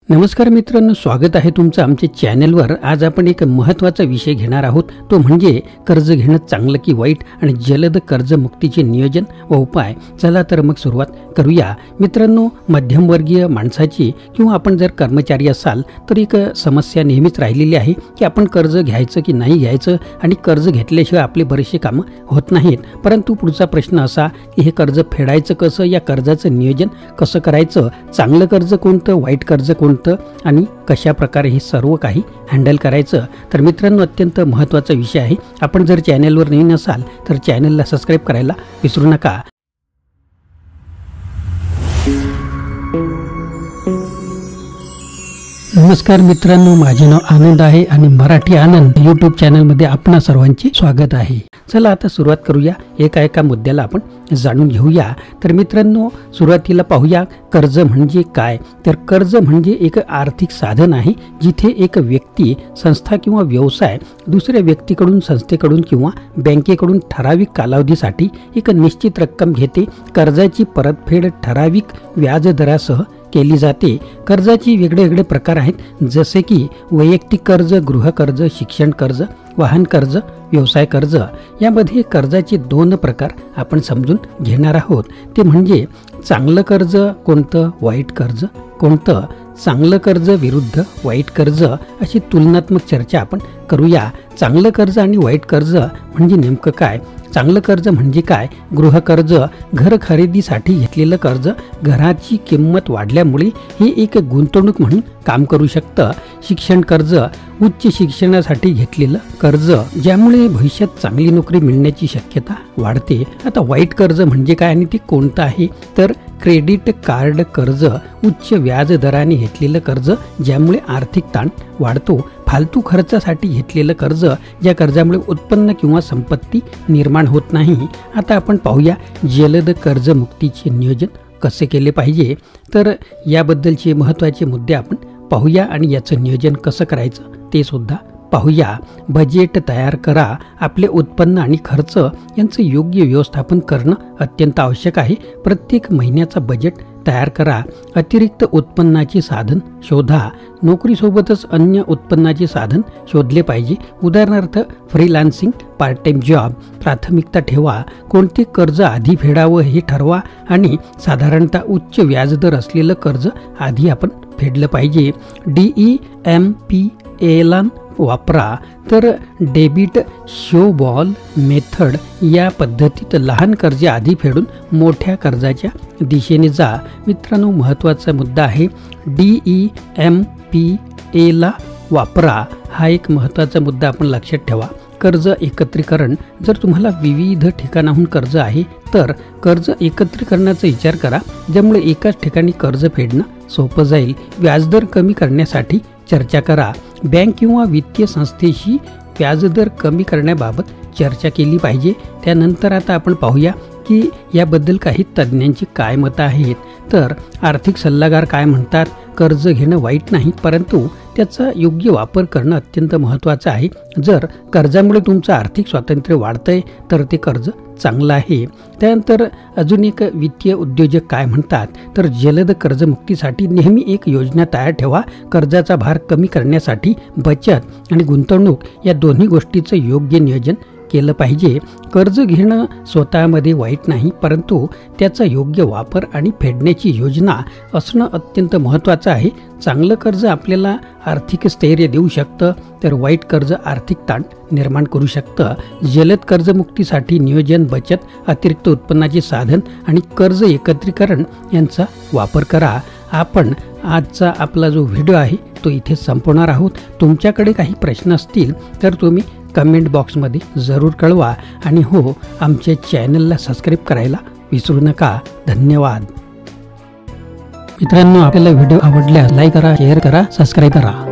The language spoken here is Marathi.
नमस्कार मित्रांनो, स्वागत आहे तुमचं आमच्या चॅनलवर। आज आपण एक महत्त्वाचा विषय घेणार आहोत, तो म्हणजे कर्ज घेणं चांगलं की वाईट आणि जलद कर्जमुक्तीचे नियोजन व उपाय। चला तर मग सुरुवात करूया। मित्रांनो, मध्यमवर्गीय माणसाची किंवा आपण जर कर्मचारी असाल तर एक समस्या नेहमीच राहिलेली आहे की आपण कर्ज घ्यायचं की नाही घ्यायचं, आणि कर्ज घेतल्याशिवाय आपले बरेचसे कामं होत नाहीत। परंतु पुढचा प्रश्न असा की हे कर्ज फेडायचं कसं, या कर्जाचं नियोजन कसं करायचं, चांगलं कर्ज कोणतं, वाईट कर्ज कोणतं आणि कशा प्रकारे हे सर्व काही हँडल करायचं। तर मित्रांनो, अत्यंत महत्त्वाचा विषय आहे। आपण जर चॅनलवर नवीन असाल तर चॅनलला सबस्क्राइब करायला विसरू नका। नमस्कार मित्रांनो, माझे नाव आनंद आहे आणि मराठी आनंद यूट्यूब चॅनलमध्ये आपणा सर्वांचे स्वागत आहे। चला आता सुरुवात करूया, एका मुद्द्याला आपण जाणून घेऊया। तर मित्रांनो, सुरुवातीला पाहूया कर्ज म्हणजे काय। तर कर्ज म्हणजे एक आर्थिक साधन आहे जिथे एक व्यक्ती, संस्था किंवा व्यवसाय दुसऱ्या व्यक्तीकडून, संस्थेकडून किंवा बँकेकडून ठराविक कालावधीसाठी एक निश्चित रक्कम घेते। कर्जाची परतफेड ठराविक व्याजदरासह केली जाते। कर्जाची वेगळे प्रकार आहेत, जसे की वैयक्तिक कर्ज, गृह कर्ज, शिक्षण कर्ज, वाहन कर्ज, व्यवसाय कर्ज। यामध्ये कर्जाचे दोन प्रकार आपण समजून घेणार आहोत, ते म्हणजे चांगलं कर्ज कोणतं, वाईट कर्ज कोणतं। चांगलं कर्ज विरुद्ध वाईट कर्ज अशी तुलनात्मक चर्चा आपण करूया। चांगलं कर्ज आणि वाईट कर्ज म्हणजे नेमकं काय? चांगलं कर्ज म्हणजे काय? गृह कर्ज, घर खरेदीसाठी घेतलेलं कर्ज, घराची किंमत वाढल्यामुळे हे एक गुंतवणूक म्हणून काम करू शकतं। शिक्षण कर्ज, उच्च शिक्षणासाठी घेतलेलं कर्ज, ज्यामुळे भविष्यात चांगली नोकरी मिळण्याची शक्यता वाढते। आता वाईट कर्ज म्हणजे काय आणि ते कोणतं आहे? तर क्रेडिट कार्ड कर्ज, उच्च व्याज दराने घेतलेलं कर्ज, ज्यामुळे आर्थिक ताण वाढतो। फालतू खर्चासाठी घेतलेलं कर्ज, ज्या कर्जामुळे उत्पन्न किंवा संपत्ती निर्माण होत नाही। आता आपण पाहूया जलद कर्जमुक्तीचे नियोजन कसे केले पाहिजे। तर याबद्दलचे महत्त्वाचे मुद्दे आपण पाहूया आणि याचं नियोजन कसं करायचं ते सुद्धा पाहूया। बजेट तयार करा। आपले उत्पन्न आणि खर्च यांचं योग्य व्यवस्थापन करणं अत्यंत आवश्यक आहे। प्रत्येक महिन्याचा बजेट तयार करा। अतिरिक्त उत्पन्नाचे साधन शोधा। नोकरीसोबतच अन्य उत्पन्नाचे साधन शोधले पाहिजे, उदाहरणार्थ फ्रीलान्सिंग, पार्ट टाइम जॉब। प्राथमिकता ठेवा। कोणते कर्ज आधी फेडावं हे ठरवा आणि साधारणतः उच्च व्याजदर असलेलं कर्ज आधी आपण फेडलं पाहिजे। DEMPLN वापरा। तर डेबिट शोबॉल मेथड या पद्धतीत लहान कर्जे आधी फेडून मोठ्या कर्जाच्या दिशेने जा। मित्रांनो, महत्त्वाचा मुद्दा आहे DEMPLN वापरा। हा एक महत्त्वाचा मुद्दा आपण लक्षात ठेवा। कर्ज एकत्रीकरण, जर तुम्हाला विविध ठिकाणाहून कर्ज आहे तर कर्ज एकत्रीकरणाचा विचार करा, ज्यामुळे एकाच ठिकाणी कर्ज फेडणं सोपं जाईल। व्याजदर कमी करण्यासाठी चर्चा करा। बँक किंवा वित्तीय संस्थेशी व्याजदर कमी करण्याबाबत चर्चा केली पाहिजे। त्यानंतर आता आपण पाहूया की याबद्दल काही तज्ज्ञांची काय मतं आहेत। तर आर्थिक सल्लागार काय म्हणतात? कर्ज घेणं वाईट नाही, परंतु त्याचा योग्य वापर करणं अत्यंत महत्त्वाचं आहे। जर कर्जामुळे तुमचं आर्थिक स्वातंत्र्य वाढतंय तर ते कर्ज चांगलं आहे। त्यानंतर अजून एक वित्तीय उद्योजक काय म्हणतात? तर जलद कर्जमुक्तीसाठी नेहमी एक योजना तयार ठेवा। कर्जाचा भार कमी करण्यासाठी बचत आणि गुंतवणूक या दोन्ही गोष्टीचं योग्य नियोजन केलं पाहिजे। कर्ज घेणं स्वतःमध्ये वाईट नाही, परंतु त्याचा योग्य वापर आणि फेडण्याची योजना असणं अत्यंत महत्त्वाचं आहे। चांगलं कर्ज आपल्याला आर्थिक स्थैर्य देऊ शकतं, तर वाईट कर्ज आर्थिक ताण निर्माण करू शकतं। जलद कर्जमुक्तीसाठी नियोजन, बचत, अतिरिक्त उत्पन्नाचे साधन आणि कर्ज एकत्रीकरण यांचा वापर करा। आपण आजचा आपला जो व्हिडिओ आहे तो इथे संपवणार आहोत। तुमच्याकडे काही प्रश्न असतील तर तुम्ही कमेंट बॉक्समध्ये जरूर कळवा आणि हो, आमच्या चॅनलला सबस्क्राइब करायला विसरू नका। धन्यवाद मित्रांनो, आपल्याला व्हिडिओ आवडल्यास लाईक करा, शेअर करा, सबस्क्राइब करा।